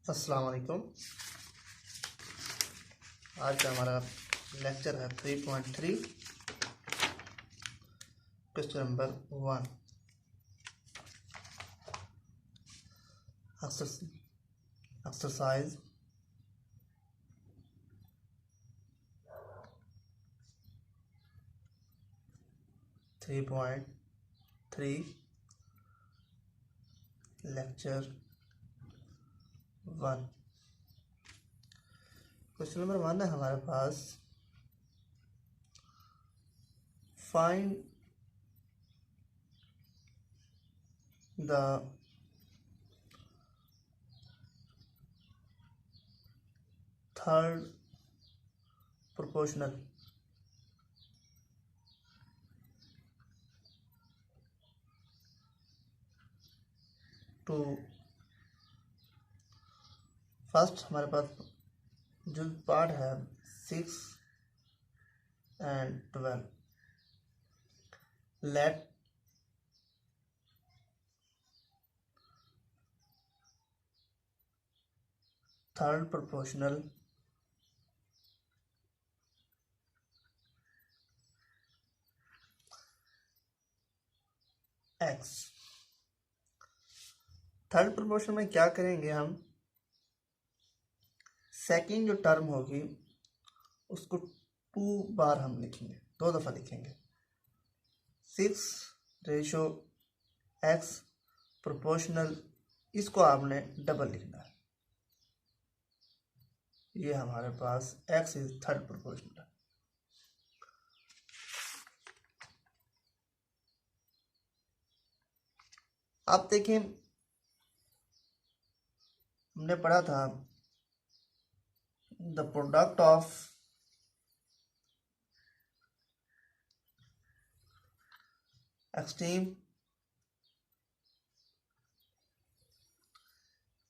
अस्सलाम वालेकुम। आज का हमारा लेक्चर है 3.3 question number 1 exercise 3.3 lecture 1। Question number 1 है हमारे पास, find the third proportional to. First हमारे पास जो पार्ट है 6 and 12। Let third proportional x। Third proportional में क्या करेंगे हम, सेकेंड जो टर्म होगी उसको 2 बार हम लिखेंगे, 2 दफ़ा लिखेंगे। 6/x प्रोपोर्शनल, इसको आपने डबल लिखना है। ये हमारे पास x इज थर्ड प्रोपोर्शनल। आप देखें, हमने पढ़ा था the product of extreme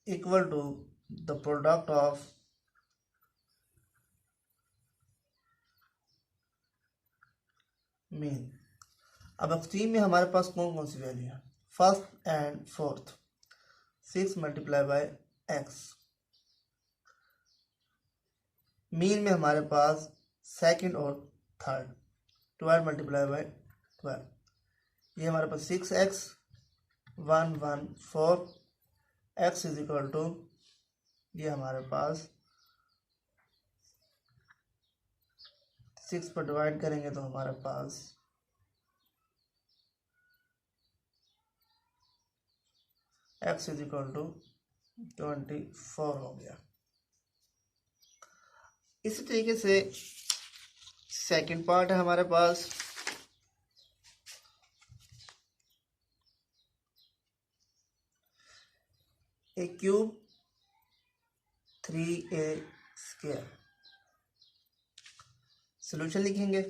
equal to the product of mean. अब एक्सट्रीम में हमारे पास कौन कौन सी वैल्यू है, first and fourth. 6 multiply by x। Mean में हमारे पास सेकंड और थर्ड, 12 मल्टीप्लाई बाय 12। ये हमारे पास 6x 1 1 4 x is equal to, ये हमारे पास 6 पर डिवाइड करेंगे तो हमारे पास x इज इक्वल टू 24 हो गया। इसी तरीके से सेकंड पार्ट है हमारे पास, a cube 3a square. Solution लिखेंगे।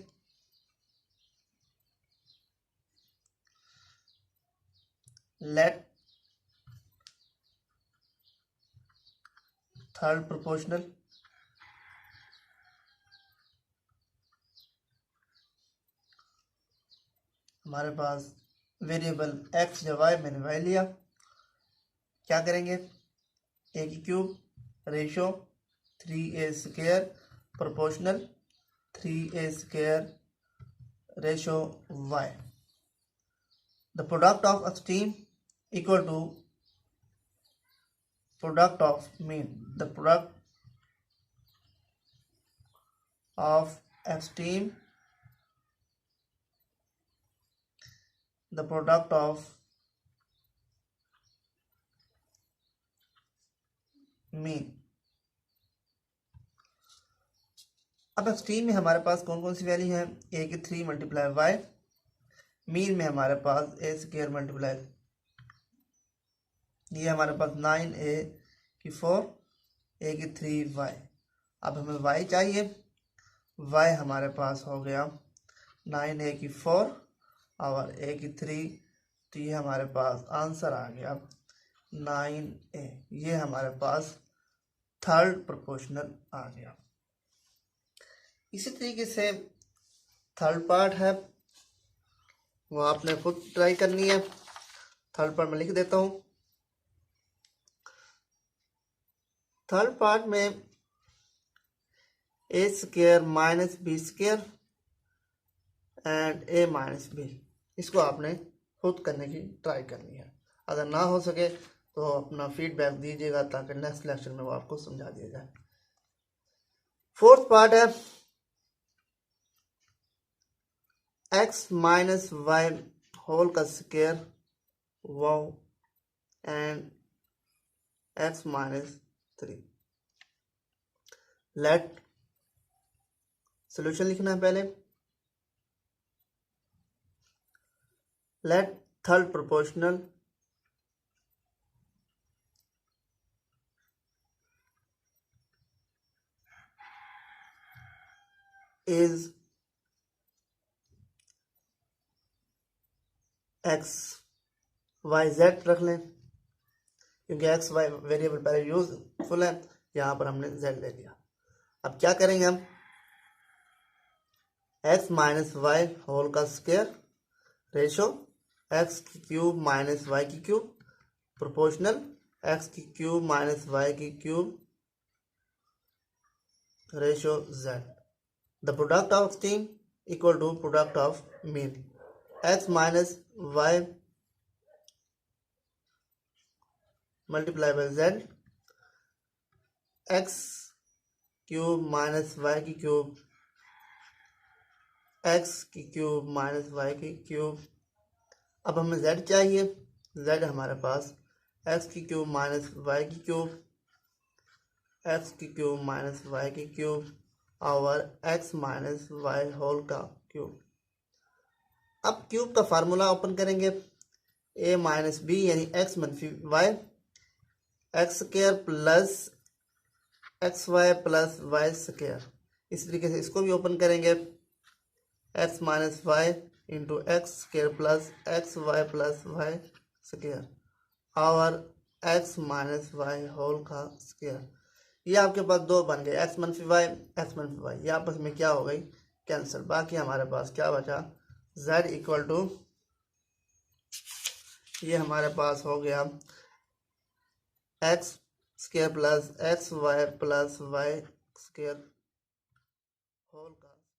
लेट थर्ड प्रोपोर्शनल हमारे पास वेरिएबल x या y मैंने y लिया। क्या करेंगे, a की cube ratio 3a square proportional 3a square ratio y। The product of extreme equal to product of mean. The product of extreme, the product of mean। अब extreme में हमारे पास कौन कौन सी वैल्यू है, a की 3 मल्टीप्लाई y। मीन में हमारे पास a स्क्वायर मल्टीप्लाई, ये हमारे पास 9a की 4 a की 3y। अब हमें y चाहिए, y हमारे पास हो गया 9a की 4 और a की 3, तो ये हमारे पास आंसर आ गया 9a। ये हमारे पास थर्ड प्रोपोर्शनल आ गया। इसी तरीके से थर्ड पार्ट है, वो आपने खुद ट्राई करनी है। थर्ड पार्ट में लिख देता हूँ। थर्ड पार्ट में a square minus b square and a minus b, इसको आपने खुद करने की ट्राई करनी है। अगर ना हो सके तो अपना फीडबैक दीजिएगा ताकि नेक्स्ट लेक्चर में वो आपको समझा दिया जाए। फोर्थ पार्ट है एक्स माइनस वाई होल का square wow and x minus 3। Let solution लिखना है पहले। Let third proportional is x y z रख लें, क्योंकि एक्स वाई वेरिएबल पहले यूजफुल है, यहाँ पर हमने जेड ले लिया। अब क्या करेंगे हम, एक्स माइनस वाई होल का स्क्वायर रेशो एक्स की क्यूब माइनस वाई की क्यूब प्रोपोर्शनल एक्स की क्यूब माइनस वाई की cube ratio z. The product of team equal to product of mean. X minus y multiply by z, x cube minus y की cube x की cube minus y की cube. अब हमें z चाहिए, z हमारे पास x की cube minus y की क्यूब एक्स की क्यूब माइनस वाई की क्यूब और एक्स माइनस वाई होल का क्यूब। अब क्यूब का फार्मूला ओपन करेंगे, a माइनस बी यानी एक्स मनफी y x square plus x y plus y square. इस तरीके से इसको भी ओपन करेंगे, x minus y into x square plus x y plus y square और एक्स माइनस वाई होल का स्क्वायर। ये आपके पास दो बन गए, एक्स मनफी वाई एक्स मनफी वाई, ये आपस में क्या हो गई, कैंसिल। बाकी हमारे पास क्या बचा, z इक्वल टू ये हमारे पास हो गया x square plus x y plus y square whole